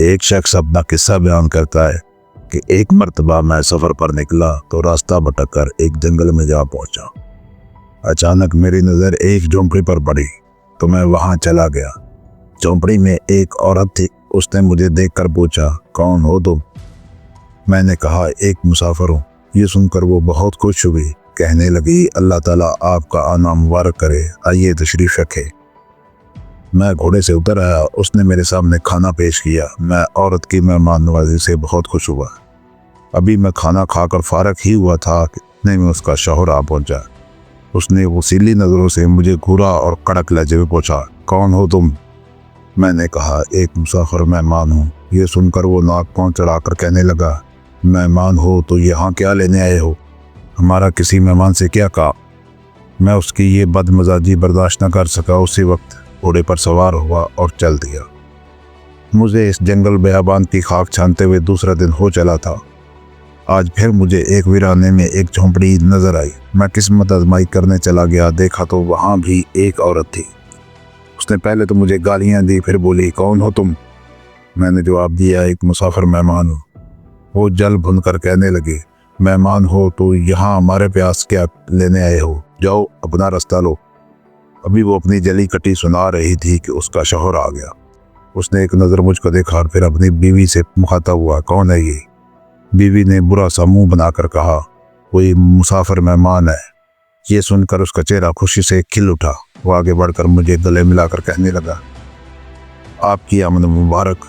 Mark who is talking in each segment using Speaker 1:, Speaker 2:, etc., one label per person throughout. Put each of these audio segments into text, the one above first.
Speaker 1: ایک شخص اپنا قصہ بیان کرتا ہے کہ ایک مرتبہ میں سفر پر نکلا تو راستہ بھٹک کر ایک جنگل میں جا پہنچا۔ اچانک میری نظر ایک جھونپڑی پر پڑی تو میں وہاں چلا گیا۔ جھونپڑی میں ایک عورت تھی۔ اس نے مجھے دیکھ کر پوچھا، کون ہو تم؟ میں نے کہا، ایک مسافر ہوں۔ یہ سن کر وہ بہت خوش ہوئی، کہنے لگی، اللہ تعالیٰ آپ کا آنا مبارک کرے، آئیے تشریف رکھے۔ میں گھوڑے سے اتر آیا۔ اس نے میرے سامنے کھانا پیش کیا۔ میں عورت کی مہمان نوازی سے بہت خوش ہوا۔ ابھی میں کھانا کھا کر فارغ ہی ہوا تھا کہ اتنے میں اس کا شوہر آ پہنچا۔ اس نے وسیلی نظروں سے مجھے گھورا اور کڑک لہجے میں پوچھا، کون ہو تم؟ میں نے کہا، ایک مسافر مہمان ہوں۔ یہ سن کر وہ ناک پاؤں چڑھا کر کہنے لگا، مہمان ہو تو یہاں کیا لینے آئے ہو؟ ہمارا کسی مہمان سے کیا کہا؟ میں اس کی یہ بد مزاجی برداشت نہ کر سکا۔ اسی وقت گھوڑے پر سوار ہوا اور چل دیا۔ مجھے اس جنگل بیابان کی خاک چھانتے ہوئے دوسرا دن ہو چلا تھا۔ آج پھر مجھے ایک ویرانے میں ایک جھونپڑی نظر آئی۔ میں قسمت آزمائی کرنے چلا گیا۔ دیکھا تو وہاں بھی ایک عورت تھی۔ اس نے پہلے تو مجھے گالیاں دی، پھر بولی، کون ہو تم؟ میں نے جواب دیا، ایک مسافر مہمان ہوں۔ وہ جل بھن کر کہنے لگی، مہمان ہو تو یہاں ہمارے پیاس کیا لینے آئے ہو؟ جاؤ اپنا راستہ لو۔ ابھی وہ اپنی جلی کٹی سنا رہی تھی کہ اس کا شوہر آ گیا۔ اس نے ایک نظر مجھ کو دیکھا اور پھر اپنی بیوی سے مخاطب ہوا، کون ہے یہ؟ بیوی نے برا سا منہ بنا کر کہا، کوئی مسافر مہمان ہے۔ یہ سن کر اس کا چہرہ خوشی سے کھل اٹھا۔ وہ آگے بڑھ کر مجھے گلے ملا کر کہنے لگا، آپ کی آمد مبارک،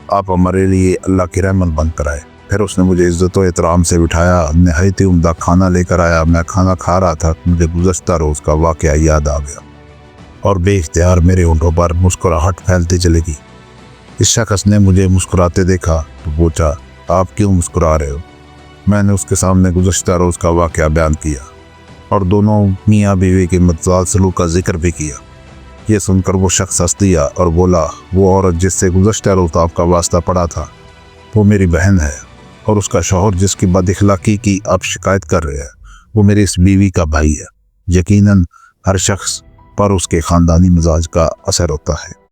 Speaker 1: آپ ہمارے لیے اللہ کی رحمت بن کر آئے۔ پھر اس نے مجھے عزت و احترام سے بٹھایا، نہایت عمدہ کھانا لے کر آیا۔ میں کھانا کھا رہا تھا، مجھے گزشتہ روز کا واقعہ یاد آ گیا اور بے اختیار میرے ہونٹوں پر مسکراہٹ پھیلتی چلی گئی۔ اس شخص نے مجھے مسکراتے دیکھا تو پوچھا، آپ کیوں مسکرا رہے ہو؟ میں نے اس کے سامنے گزشتہ روز کا واقعہ بیان کیا اور دونوں میاں بیوی کے متضاد سلوک کا ذکر بھی کیا۔ یہ سن کر وہ شخص ہنس دیا اور بولا، وہ عورت جس سے گزشتہ روز آپ کا واسطہ پڑا تھا وہ میری بہن ہے، اور اس کا شوہر جس کی بد اخلاقی کی آپ شکایت کر رہے ہیں وہ میری اس بیوی کا بھائی ہے۔ یقیناً ہر شخص پر اس کے خاندانی مزاج کا اثر ہوتا ہے۔